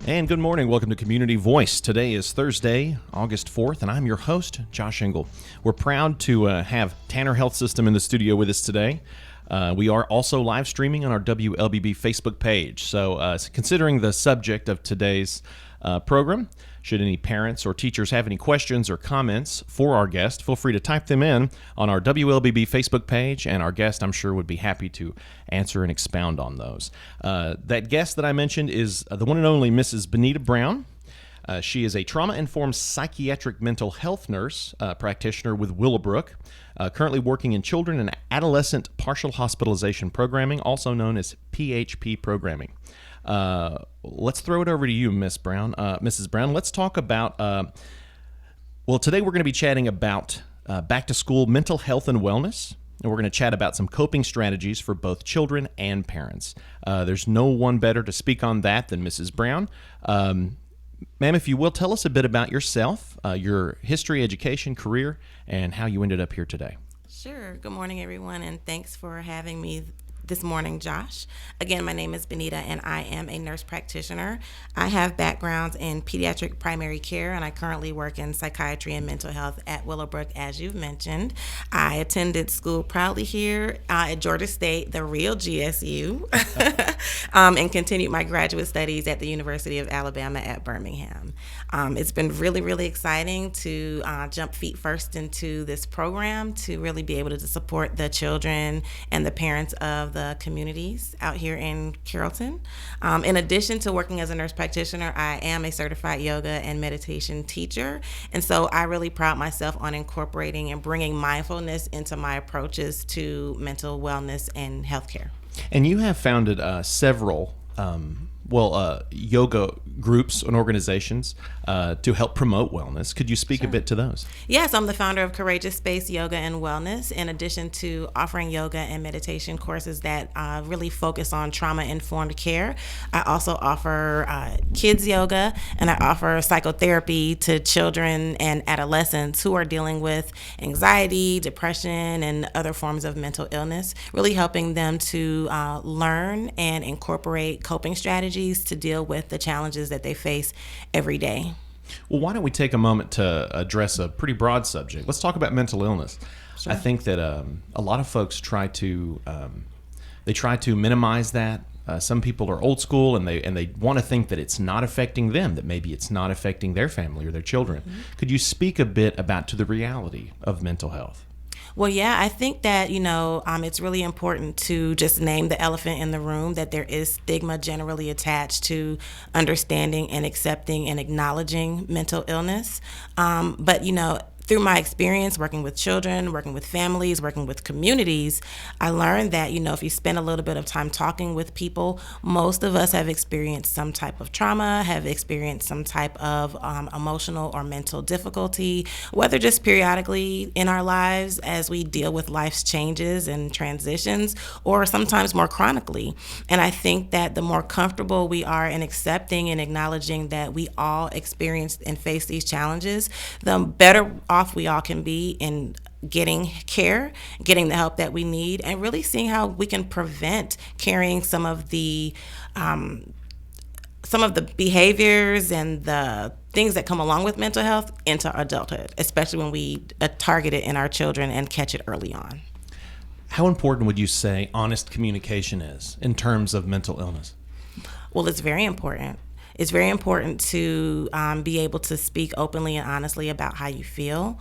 And good morning. Welcome to Community Voice. Today is Thursday, August 4th, and I'm your host, Josh Engel. We're proud to have Tanner Health System in the studio with us today. We are also live streaming on our WLBB Facebook page. So considering the subject of today's program, should any parents or teachers have any questions or comments for our guest, feel free to type them in on our WLBB Facebook page, and our guest, I'm sure, would be happy to answer and expound on those. That guest that I mentioned is the one and only Mrs. Benita Brown. She is a trauma-informed psychiatric mental health nurse practitioner with Willowbrooke, currently working in children and adolescent partial hospitalization programming, also known as PHP programming. Let's throw it over to you, Mrs. Brown. Let's talk about, today we're going to be chatting about back-to-school mental health and wellness, and we're going to chat about some coping strategies for both children and parents. There's no one better to speak on that than Mrs. Brown. Ma'am, if you will, tell us a bit about yourself, your history, education, career, and how you ended up here today. Sure. Good morning, everyone, and thanks for having me this morning, Josh. Again, my name is Benita, and I am a nurse practitioner. I have backgrounds in pediatric primary care, and I currently work in psychiatry and mental health at Willowbrooke, as you've mentioned. I attended school proudly here at Georgia State, the real GSU, and continued my graduate studies at the University of Alabama at Birmingham. It's been really, really exciting to jump feet first into this program to really be able to support the children and the parents of the communities out here in Carrollton. In addition to working as a nurse practitioner, I am a certified yoga and meditation teacher, and so I really pride myself on incorporating and bringing mindfulness into my approaches to mental wellness and healthcare. And you have founded several yoga groups and organizations to help promote wellness. Could you speak a bit to those? Yes, I'm the founder of Courageous Space Yoga and Wellness, in addition to offering yoga and meditation courses that really focus on trauma-informed care. I also offer kids yoga, and I offer psychotherapy to children and adolescents who are dealing with anxiety, depression, and other forms of mental illness, really helping them to learn and incorporate coping strategies to deal with the challenges that they face every day. Well, why don't we take a moment to address a pretty broad subject? Let's talk about mental illness. Sure. I think that a lot of folks try to minimize that. Some people are old school and they want to think that it's not affecting them, that maybe it's not affecting their family or their children. Mm-hmm. Could you speak a bit about to the reality of mental health? Well, yeah, I think that, it's really important to just name the elephant in the room, that there is stigma generally attached to understanding and accepting and acknowledging mental illness. But through my experience working with children, working with families, working with communities, I learned that, if you spend a little bit of time talking with people, most of us have experienced some type of trauma, have experienced some type of emotional or mental difficulty, whether just periodically in our lives as we deal with life's changes and transitions, or sometimes more chronically. And I think that the more comfortable we are in accepting and acknowledging that we all experience and face these challenges, the better off we all can be in getting care, getting the help that we need, and really seeing how we can prevent carrying some of the behaviors and the things that come along with mental health into adulthood, especially when we target it in our children and catch it early on. How important would you say honest communication is in terms of mental illness? Well, it's very important. It's very important to be able to speak openly and honestly about how you feel.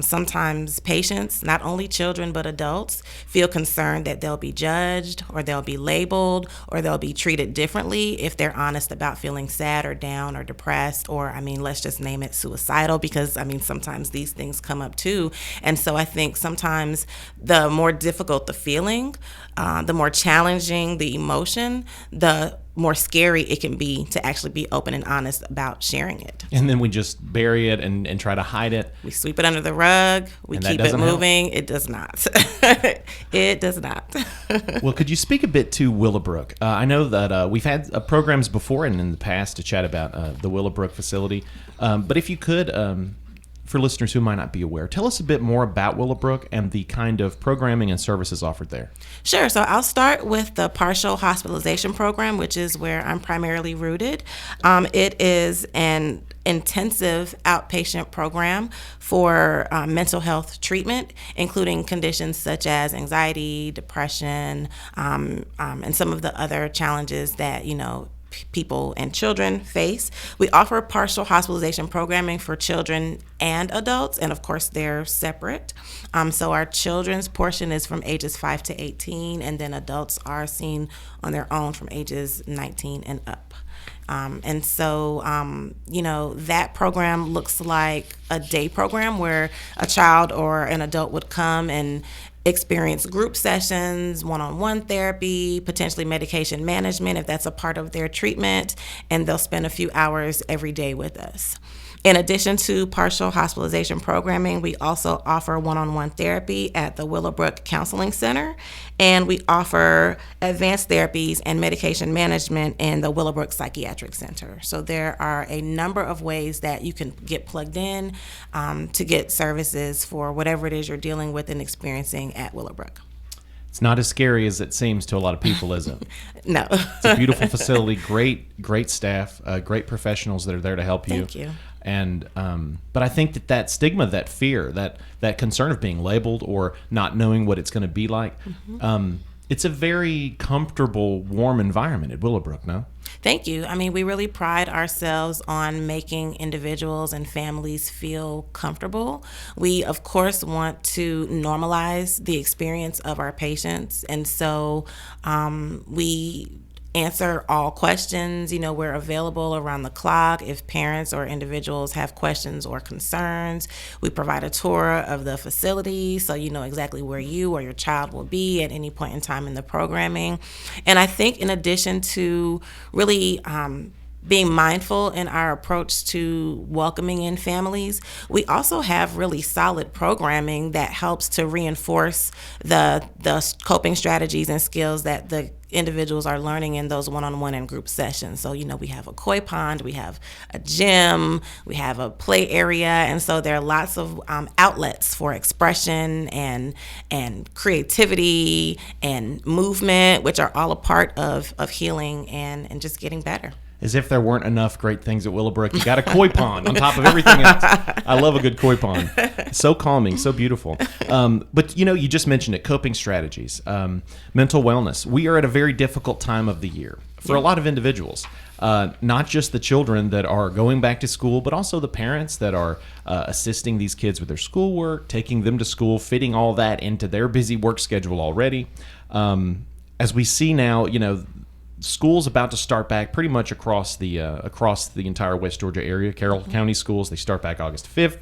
Sometimes patients, not only children but adults, feel concerned that they'll be judged or they'll be labeled or they'll be treated differently if they're honest about feeling sad or down or depressed or, let's just name it suicidal, because, sometimes these things come up too. And so I think sometimes the more difficult the feeling, the more challenging the emotion, the more scary it can be to actually be open and honest about sharing it. And then we just bury it and try to hide it. We sweep it under the rug. We keep it moving. Help. It does not. It does not. Well, could you speak a bit to Willowbrooke? I know that we've had programs before and in the past to chat about the Willowbrooke facility. But if you could, for listeners who might not be aware, tell us a bit more about Willowbrooke and the kind of programming and services offered there. Sure. So I'll start with the partial hospitalization program, which is where I'm primarily rooted. It is an intensive outpatient program for mental health treatment, including conditions such as anxiety, depression, and some of the other challenges that, people and children face. We offer partial hospitalization programming for children and adults, and of course they're separate. So our children's portion is from ages 5 to 18, and then adults are seen on their own from ages 19 and up. And so, that program looks like a day program where a child or an adult would come and experience group sessions, one-on-one therapy, potentially medication management if that's a part of their treatment, and they'll spend a few hours every day with us. In addition to partial hospitalization programming, we also offer one-on-one therapy at the Willowbrooke Counseling Center, and we offer advanced therapies and medication management in the Willowbrooke Psychiatric Center. So there are a number of ways that you can get plugged in to get services for whatever it is you're dealing with and experiencing at Willowbrooke. It's not as scary as it seems to a lot of people, is it? No. It's a beautiful facility, great staff, great professionals that are there to help you. Thank you. And but I think that stigma, that fear, that concern of being labeled or not knowing what it's going to be like, it's a very comfortable, warm environment at Willowbrooke, no? Thank you. I mean, we really pride ourselves on making individuals and families feel comfortable. We, of course, want to normalize the experience of our patients. And so we answer all questions. We're available around the clock if parents or individuals have questions or concerns. We provide a tour of the facility so you know exactly where you or your child will be at any point in time in the programming. And I think in addition to really being mindful in our approach to welcoming in families, we also have really solid programming that helps to reinforce the coping strategies and skills that the individuals are learning in those one-on-one and group sessions. So, we have a koi pond, we have a gym, we have a play area, and so there are lots of outlets for expression and creativity and movement, which are all a part of healing and just getting better. As if there weren't enough great things at Willowbrooke. You got a koi pond on top of everything else. I love a good koi pond. So calming, so beautiful. But, you just mentioned it, coping strategies, mental wellness. We are at a very difficult time of the year for a lot of individuals, not just the children that are going back to school, but also the parents that are assisting these kids with their schoolwork, taking them to school, fitting all that into their busy work schedule already. As we see now, school's about to start back pretty much across the entire West Georgia area. Carroll County schools, they start back August 5th.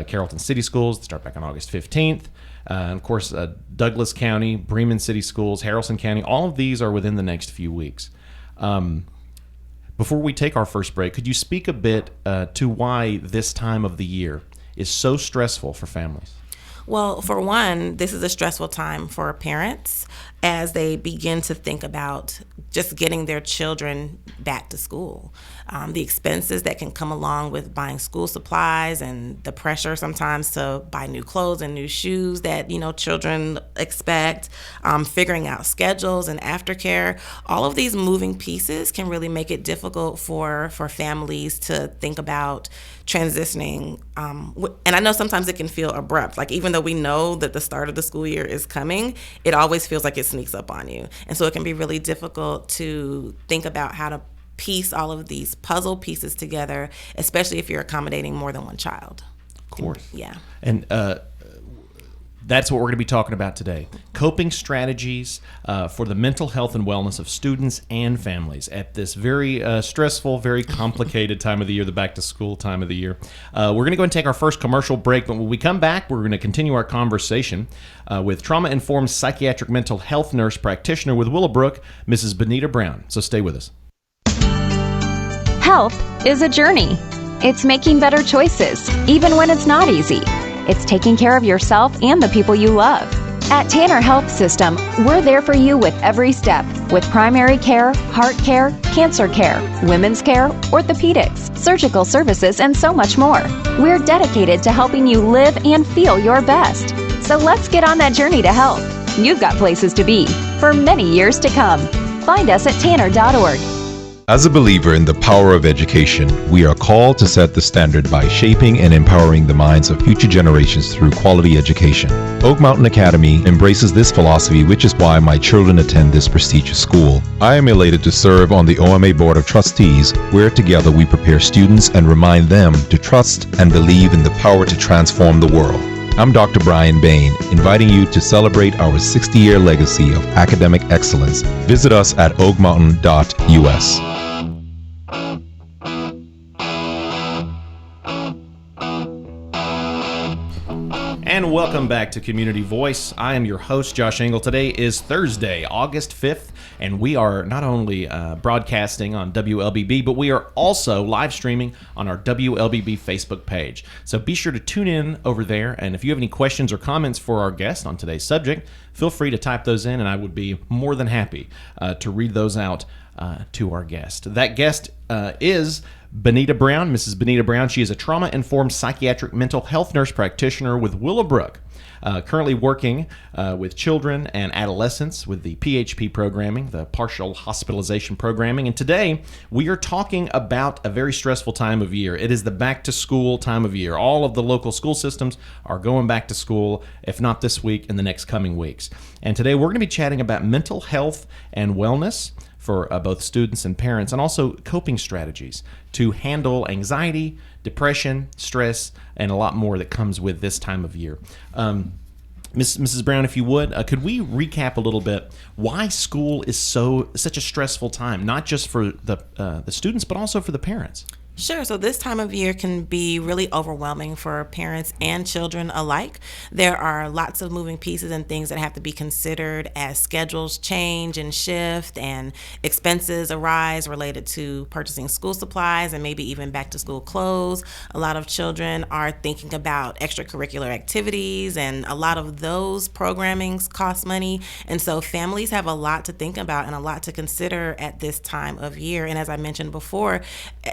Carrollton City schools, they start back on August 15th. And of course, Douglas County, Bremen City schools, Haralson County, all of these are within the next few weeks. Before we take our first break, could you speak a bit to why this time of the year is so stressful for families? Well, for one, this is a stressful time for parents as they begin to think about just getting their children back to school. The expenses that can come along with buying school supplies and the pressure sometimes to buy new clothes and new shoes that, children expect, figuring out schedules and aftercare. All of these moving pieces can really make it difficult for families to think about transitioning. And I know sometimes it can feel abrupt. Like, even though we know that the start of the school year is coming, it always feels like it sneaks up on you. And so it can be really difficult to think about how to piece all of these puzzle pieces together, especially if you're accommodating more than one child. Of course. Yeah. And that's what we're going to be talking about today. Coping strategies for the mental health and wellness of students and families at this very stressful, very complicated time of the year, the back-to-school time of the year. We're going to go and take our first commercial break, but when we come back, we're going to continue our conversation with trauma-informed psychiatric mental health nurse practitioner with Willowbrooke, Mrs. Benita Brown. So stay with us. Health is a journey. It's making better choices, even when it's not easy. It's taking care of yourself and the people you love. At Tanner Health System, we're there for you with every step, with primary care, heart care, cancer care, women's care, orthopedics, surgical services, and so much more. We're dedicated to helping you live and feel your best. So let's get on that journey to health. You've got places to be for many years to come. Find us at tanner.org. As a believer in the power of education, we are called to set the standard by shaping and empowering the minds of future generations through quality education. Oak Mountain Academy embraces this philosophy, which is why my children attend this prestigious school. I am elated to serve on the OMA Board of Trustees, where together we prepare students and remind them to trust and believe in the power to transform the world. I'm Dr. Brian Bain, inviting you to celebrate our 60-year legacy of academic excellence. Visit us at oakmountain.us. And welcome back to Community Voice. I am your host, Josh Engel. Today is Thursday, August 5th, and we are not only broadcasting on WLBB, but we are also live streaming on our WLBB Facebook page. So be sure to tune in over there, and if you have any questions or comments for our guest on today's subject, feel free to type those in, and I would be more than happy to read those out to our guest. That guest is Benita Brown, Mrs. Benita Brown. She is a trauma-informed psychiatric mental health nurse practitioner with Willowbrooke, currently working with children and adolescents with the PHP programming, the partial hospitalization programming. And today we are talking about a very stressful time of year. It is the back-to-school time of year. All of the local school systems are going back to school, if not this week, in the next coming weeks. And today we're going to be chatting about mental health and wellness for both students and parents, and also coping strategies to handle anxiety, depression, stress, and a lot more that comes with this time of year. Mrs. Brown, if you would, could we recap a little bit why school is such a stressful time, not just for the students, but also for the parents? Sure. So this time of year can be really overwhelming for parents and children alike. There are lots of moving pieces and things that have to be considered as schedules change and shift and expenses arise related to purchasing school supplies and maybe even back to school clothes. A lot of children are thinking about extracurricular activities, and a lot of those programmings cost money. And so families have a lot to think about and a lot to consider at this time of year. And as I mentioned before,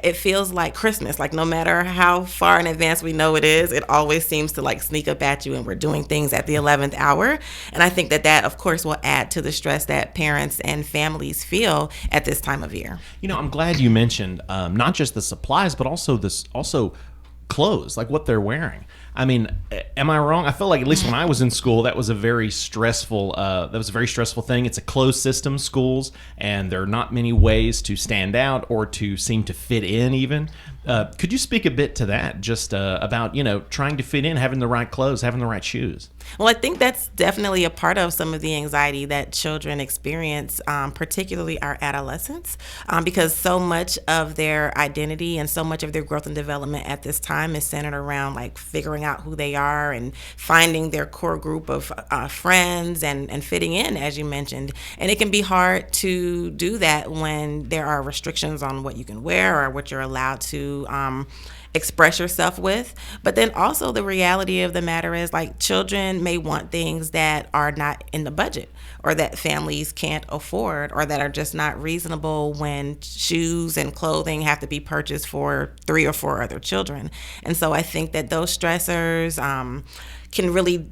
it feels like Christmas. Like no matter how far in advance we know it is, it always seems to like sneak up at you, and we're doing things at the 11th hour. And I think that of course will add to the stress that parents and families feel at this time of year. You know, I'm glad you mentioned not just the supplies, but also clothes, like what they're wearing. I mean, am I wrong? I feel like at least when I was in school, that was a very stressful thing. It's a closed system, schools, and there are not many ways to stand out or to seem to fit in even. Could you speak a bit to that, just about, trying to fit in, having the right clothes, having the right shoes? Well, I think that's definitely a part of some of the anxiety that children experience, particularly our adolescents, because so much of their identity and so much of their growth and development at this time is centered around like figuring out who they are and finding their core group of friends and fitting in, as you mentioned. And it can be hard to do that when there are restrictions on what you can wear or what you're allowed to express yourself with. But then also the reality of the matter is like children may want things that are not in the budget or that families can't afford or that are just not reasonable when shoes and clothing have to be purchased for 3 or 4 other children. And so I think that those stressors can really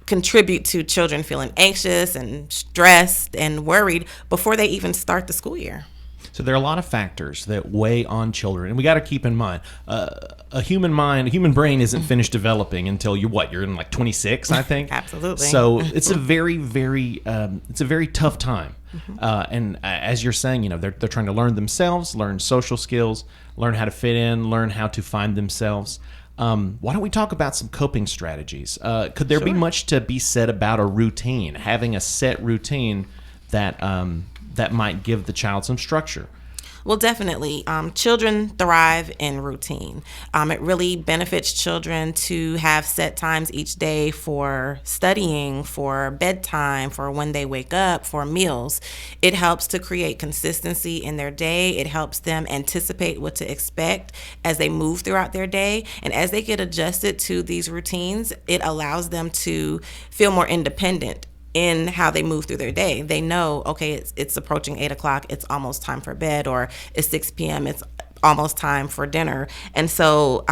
contribute to children feeling anxious and stressed and worried before they even start the school year. So there are a lot of factors that weigh on children, and we got to keep in mind a human brain isn't finished developing until you're in like 26, I think. Absolutely. So it's a very, very tough time. And as you're saying, they're trying to learn themselves, learn social skills, learn how to fit in, learn how to find themselves. Why don't we talk about some coping strategies? Could there be much to be said about a routine, having a set routine that might give the child some structure? Well, definitely. Children thrive in routine. It really benefits children to have set times each day for studying, for bedtime, for when they wake up, for meals. It helps to create consistency in their day. It helps them anticipate what to expect as they move throughout their day. And as they get adjusted to these routines, it allows them to feel more independent in how they move through their day. They know, okay, it's approaching 8 o'clock, it's almost time for bed, or it's 6 p.m., it's almost time for dinner. And so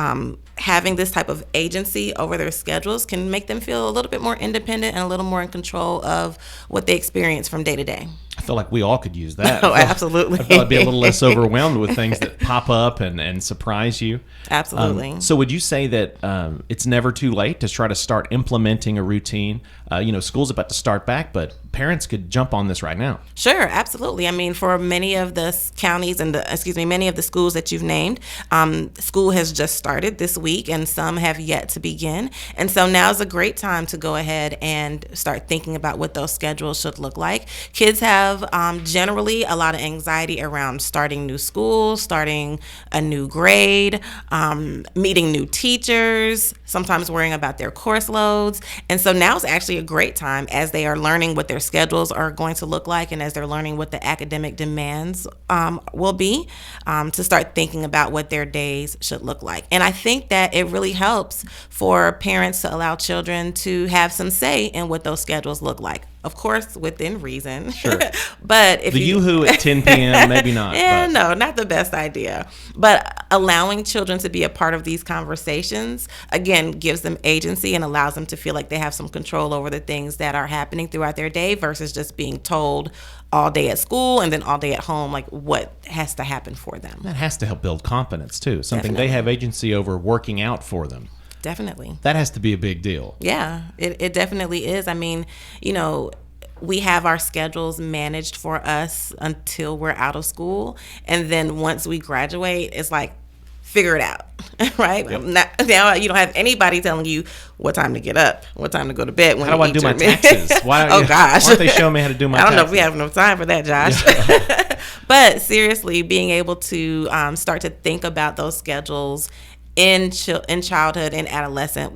having this type of agency over their schedules can make them feel a little bit more independent and a little more in control of what they experience from day to day. I feel like we all could use that. Oh, absolutely. I feel I'd be a little less overwhelmed with things that pop up and surprise you. Absolutely. So would you say that it's never too late to try to start implementing a routine? School's about to start back, but parents could jump on this right now. Sure, absolutely. I mean, for many of the counties and many of the schools that you've named, school has just started this week, and some have yet to begin. And so now's a great time to go ahead and start thinking about what those schedules should look like. Kids have generally a lot of anxiety around starting new school, starting a new grade, meeting new teachers, sometimes worrying about their course loads. And so now's actually a great time as they are learning what their schedules are going to look like, and as they're learning what the academic demands will be, to start thinking about what their days should look like. And I think that it really helps for parents to allow children to have some say in what those schedules look like. Of course, within reason. Sure. But if the yoo-hoo at 10 p.m., maybe not. Yeah, no, not the best idea. But allowing children to be a part of these conversations, again, gives them agency and allows them to feel like they have some control over the things that are happening throughout their day versus just being told all day at school and then all day at home, like what has to happen for them. That has to help build confidence, too. Something Definitely. They have agency over working out for them. Definitely. That has to be a big deal. Yeah, it definitely is. I mean, we have our schedules managed for us until we're out of school. And then once we graduate, it's like, figure it out, right? Yep. Now you don't have anybody telling you what time to get up, what time to go to bed. When how do I do my taxes? Why gosh. aren't they showing me how to do my taxes? I don't know if we have enough time for that, Josh. Yeah. But seriously, being able to start to think about those schedules in childhood and adolescence,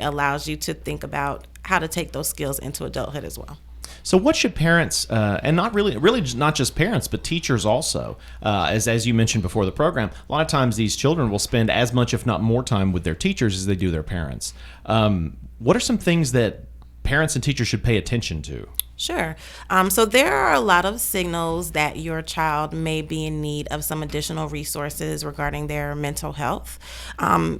allows you to think about how to take those skills into adulthood as well. So what should parents, and not really not just parents, but teachers also, as you mentioned before the program, a lot of times these children will spend as much, if not more time with their teachers as they do their parents. What are some things that parents and teachers should pay attention to? Sure. So there are a lot of signals that your child may be in need of some additional resources regarding their mental health.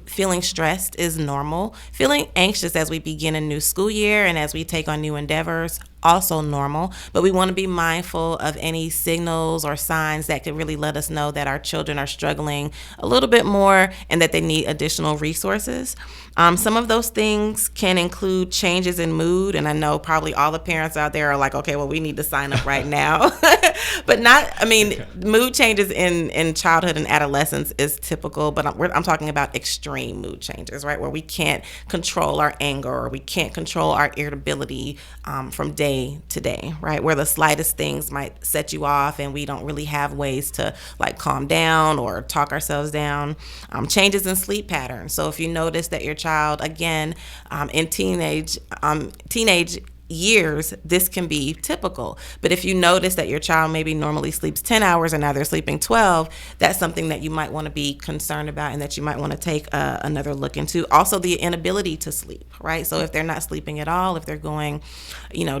Feeling stressed is normal. Feeling anxious as we begin a new school year and as we take on new endeavors, also normal, but we want to be mindful of any signals or signs that could really let us know that our children are struggling a little bit more and that they need additional resources. Some of those things can include changes in mood, and I know probably all the parents out there are like, okay, well, we need to sign up right now. But mood changes in childhood and adolescence is typical, but I'm talking about extreme mood changes, right, where we can't control our anger or we can't control our irritability from day to day, right, where the slightest things might set you off and we don't really have ways to like calm down or talk ourselves down. Changes in sleep patterns. So if you notice that your child, again, in teenage years, this can be typical. But if you notice that your child maybe normally sleeps 10 hours and now they're sleeping 12, that's something that you might want to be concerned about and that you might want to take another look into. Also, the inability to sleep, right? So if they're not sleeping at all, if they're going,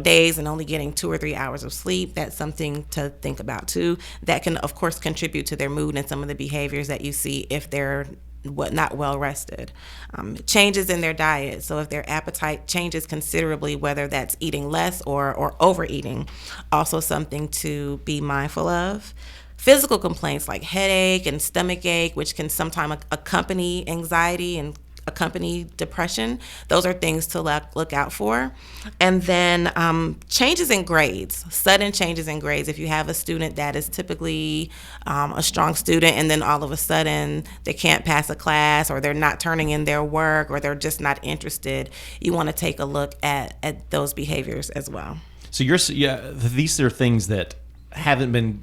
days and only getting 2 or 3 hours of sleep, that's something to think about too. That can, of course, contribute to their mood and some of the behaviors that you see if they're not well rested. Changes in their diet. So if their appetite changes considerably, whether that's eating less or overeating, also something to be mindful of. Physical complaints like headache and stomach ache, which can sometimes accompany anxiety and accompany depression. Those are things to look out for. And then changes in grades, sudden changes in grades. If you have a student that is typically a strong student and then all of a sudden they can't pass a class or they're not turning in their work or they're just not interested, you want to take a look at those behaviors as well. So these are things that haven't been,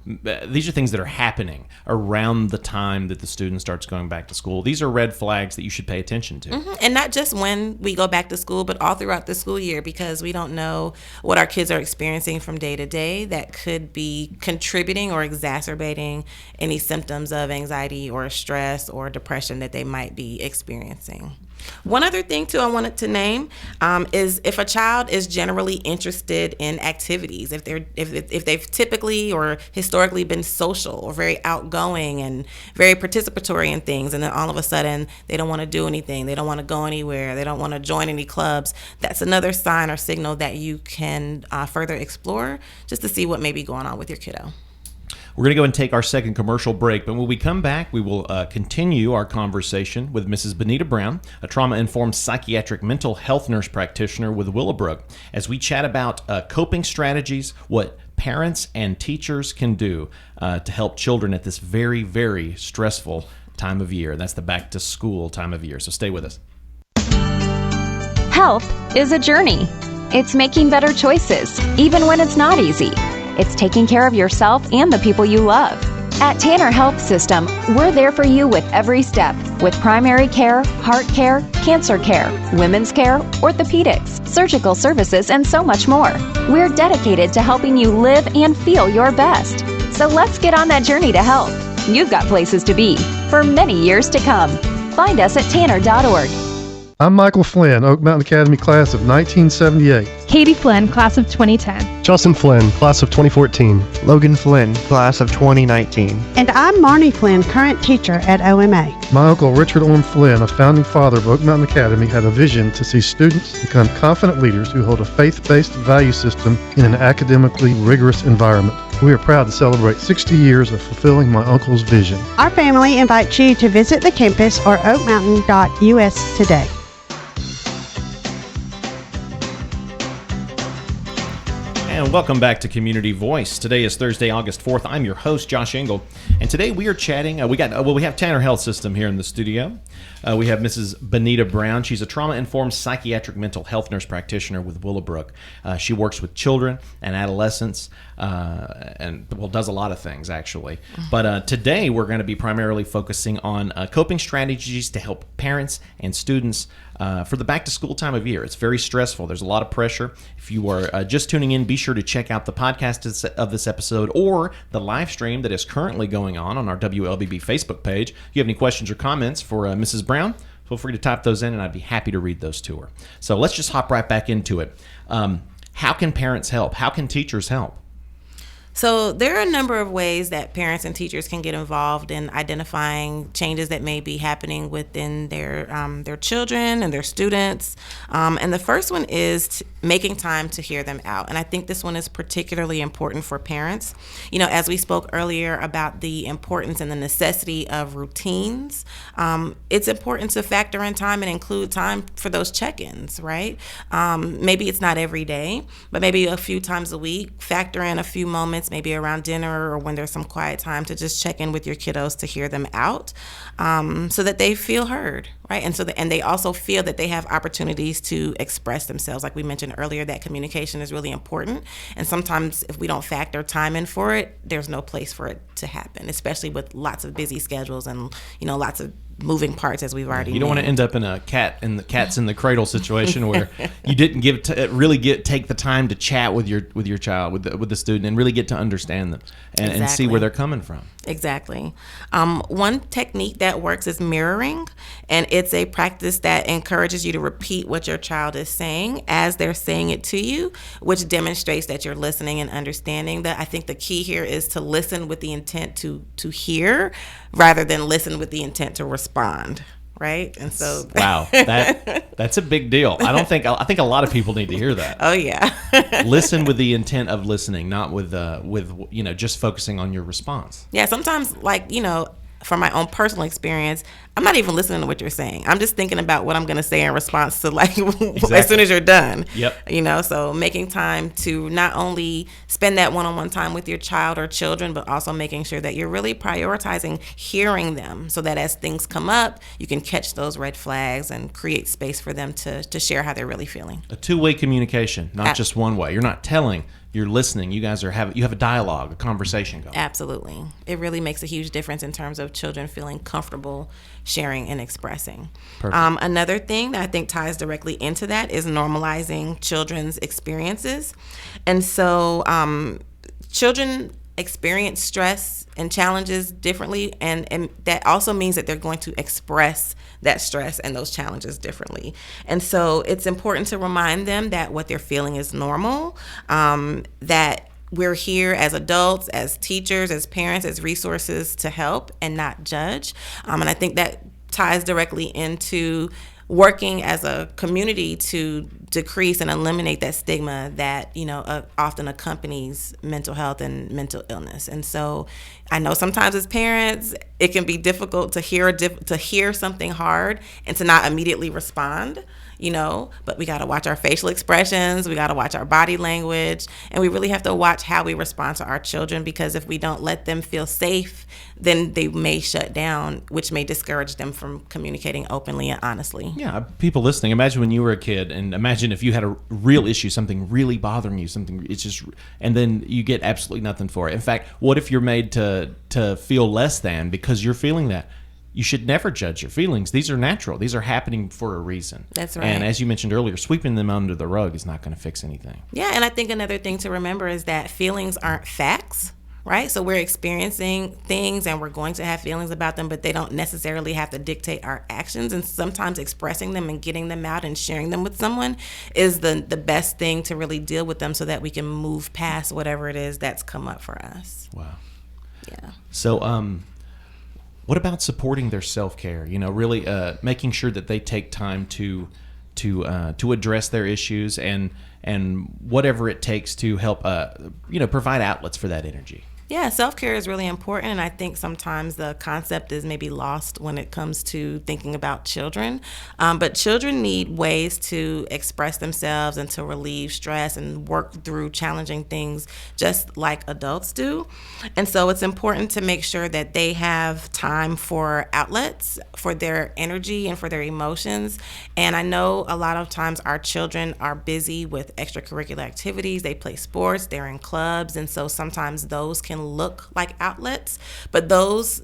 these are things that are happening around the time that the student starts going back to school. These are red flags that you should pay attention to. Mm-hmm. And not just when we go back to school, but all throughout the school year, because we don't know what our kids are experiencing from day to day that could be contributing or exacerbating any symptoms of anxiety or stress or depression that they might be experiencing. One other thing, too, I wanted to name is if a child is generally interested in activities, if they've typically or historically been social or very outgoing and very participatory in things, and then all of a sudden they don't want to do anything, they don't want to go anywhere, they don't want to join any clubs, that's another sign or signal that you can further explore just to see what may be going on with your kiddo. We're going to go and take our second commercial break, but when we come back, we will continue our conversation with Mrs. Benita Brown, a trauma-informed psychiatric mental health nurse practitioner with Willowbrooke, as we chat about coping strategies, what parents and teachers can do to help children at this very, very stressful time of year. That's the back-to-school time of year, so stay with us. Health is a journey. It's making better choices, even when it's not easy. It's taking care of yourself and the people you love. At Tanner Health System, we're there for you with every step, with primary care, heart care, cancer care, women's care, orthopedics, surgical services, and so much more. We're dedicated to helping you live and feel your best. So let's get on that journey to health. You've got places to be for many years to come. Find us at tanner.org. I'm Michael Flynn, Oak Mountain Academy class of 1978. Katie Flynn, class of 2010. Justin Flynn, class of 2014. Logan Flynn, class of 2019. And I'm Marnie Flynn, current teacher at OMA. My uncle Richard Orm Flynn, a founding father of Oak Mountain Academy, had a vision to see students become confident leaders who hold a faith-based value system in an academically rigorous environment. We are proud to celebrate 60 years of fulfilling my uncle's vision. Our family invites you to visit the campus or oakmountain.us today. And welcome back to Community Voice. Today is Thursday, August 4th. I'm your host, Josh Engel. And today we are chatting. We have Tanner Health System here in the studio. We have Mrs. Benita Brown. She's a trauma-informed psychiatric mental health nurse practitioner with Willowbrooke. She works with children and adolescents and does a lot of things, actually. But today we're going to be primarily focusing on coping strategies to help parents and students for the back-to-school time of year. It's very stressful. There's a lot of pressure. If you are just tuning in, be sure to check out the podcast of this episode or the live stream that is currently going on our WLBB Facebook page. If you have any questions or comments for Mrs. Brown, feel free to type those in, and I'd be happy to read those to her. So let's just hop right back into it. How can parents help? How can teachers help? So there are a number of ways that parents and teachers can get involved in identifying changes that may be happening within their children and their students. And the first one is making time to hear them out. And I think this one is particularly important for parents. You know, as we spoke earlier about the importance and the necessity of routines, it's important to factor in time and include time for those check-ins, right? Maybe it's not every day, but maybe a few times a week. Factor in a few moments, maybe around dinner or when there's some quiet time, to just check in with your kiddos to hear them out, so that they feel heard, right? And and they also feel that they have opportunities to express themselves. Like we mentioned earlier, that communication is really important. And sometimes if we don't factor time in for it, there's no place for it to happen, especially with lots of busy schedules and, lots of moving parts, as we've already You don't want to end up in a cat's in the cradle situation where you didn't take the time to chat with your child, with the student, and really get to understand them and see where they're coming from. Exactly. One technique that works is mirroring, and it's a practice that encourages you to repeat what your child is saying as they're saying it to you, which demonstrates that you're listening and understanding. That I think the key here is to listen with the intent to hear, rather than listen with the intent to respond. Right? And so wow, that's a big deal. I think a lot of people need to hear that. Oh yeah. Listen with the intent of listening, not with just focusing on your response. Yeah, sometimes from my own personal experience, I'm not even listening to what you're saying. I'm just thinking about what I'm going to say in response to exactly. As soon as you're done. Yep. So making time to not only spend that one-on-one time with your child or children, but also making sure that you're really prioritizing hearing them, so that as things come up, you can catch those red flags and create space for them to share how they're really feeling. A two-way communication, not just one way. You're not telling you're listening. You guys you have a dialogue, a conversation going. Absolutely. It really makes a huge difference in terms of children feeling comfortable sharing and expressing. Another thing that I think ties directly into that is normalizing children's experiences. And so children experience stress and challenges differently, and that also means that they're going to express that stress and those challenges differently. And so it's important to remind them that what they're feeling is normal, that we're here as adults, as teachers, as parents, as resources to help and not judge. And I think that ties directly into working as a community to decrease and eliminate that stigma that often accompanies mental health and mental illness. And so I know sometimes as parents it can be difficult to hear something hard and to not immediately respond, but we got to watch our facial expressions, we got to watch our body language, and we really have to watch how we respond to our children, because if we don't let them feel safe, then they may shut down, which may discourage them from communicating openly and honestly. Yeah, people listening, imagine when you were a kid, and imagine if you had a real issue, something really bothering you, and then you get absolutely nothing for it. In fact, what if you're made to feel less than because you're feeling that? You should never judge your feelings. These are natural. These are happening for a reason. That's right. And as you mentioned earlier, sweeping them under the rug is not going to fix anything. Yeah, and I think another thing to remember is that feelings aren't facts, right? So we're experiencing things and we're going to have feelings about them, but they don't necessarily have to dictate our actions. And sometimes expressing them and getting them out and sharing them with someone is the best thing to really deal with them, so that we can move past whatever it is that's come up for us. Wow. Yeah. So, what about supporting their self-care? Really making sure that they take time to address their issues and whatever it takes to help provide outlets for that energy. Yeah, self-care is really important, and I think sometimes the concept is maybe lost when it comes to thinking about children. But children need ways to express themselves and to relieve stress and work through challenging things just like adults do. And so it's important to make sure that they have time for outlets for their energy and for their emotions. And I know a lot of times our children are busy with extracurricular activities. They play sports, they're in clubs, and so sometimes those can look like outlets, but those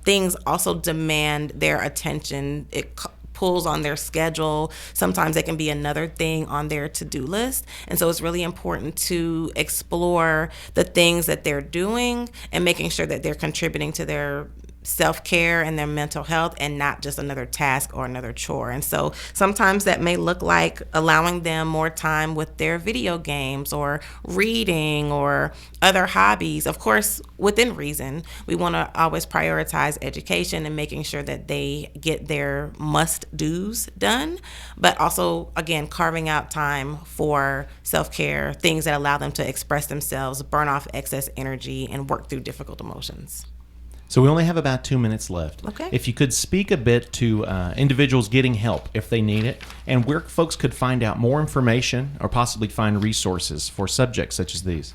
things also demand their attention. It pulls on their schedule. Sometimes it can be another thing on their to-do list. And so it's really important to explore the things that they're doing and making sure that they're contributing to their self-care and their mental health and not just another task or another chore. And so sometimes that may look like allowing them more time with their video games or reading or other hobbies. Of course, within reason, we want to always prioritize education and making sure that they get their must-dos done, but also, again, carving out time for self-care, things that allow them to express themselves, burn off excess energy, and work through difficult emotions. So we only have about 2 minutes left. Okay. If you could speak a bit to individuals getting help if they need it, and where folks could find out more information or possibly find resources for subjects such as these.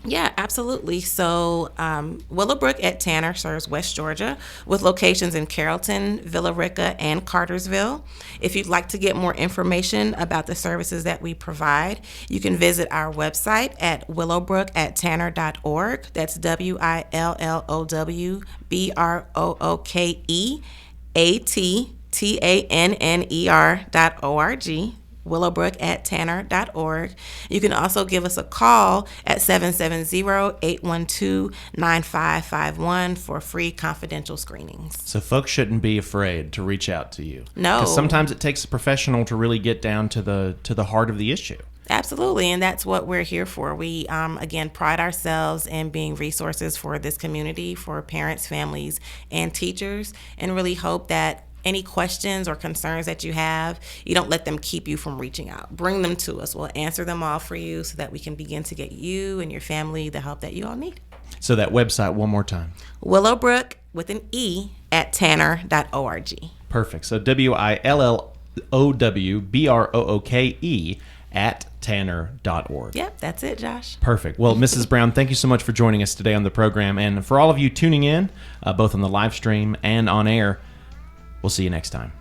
Yeah, absolutely. So Willowbrooke at Tanner serves West Georgia with locations in Carrollton, Villa Rica, and Cartersville. If you'd like to get more information about the services that we provide, you can visit our website at willowbrookeattanner.org. That's willowbrookeattanner.org. willowbrookeattanner.org. You can also give us a call at 770-812-9551 for free confidential screenings. So folks shouldn't be afraid to reach out to you. No. Because sometimes it takes a professional to really get down to the heart of the issue. Absolutely, and that's what we're here for. We, again, pride ourselves in being resources for this community, for parents, families, and teachers, and really hope that any questions or concerns that you have, you don't let them keep you from reaching out. Bring them to us. We'll answer them all for you so that we can begin to get you and your family the help that you all need. So that website one more time. Willowbrooke with an E at tanner.org. Perfect. So WILLOWBROOKE at tanner.org. Yep, that's it, Josh. Perfect. Well, Mrs. Brown, thank you so much for joining us today on the program. And for all of you tuning in, both on the live stream and on air, we'll see you next time.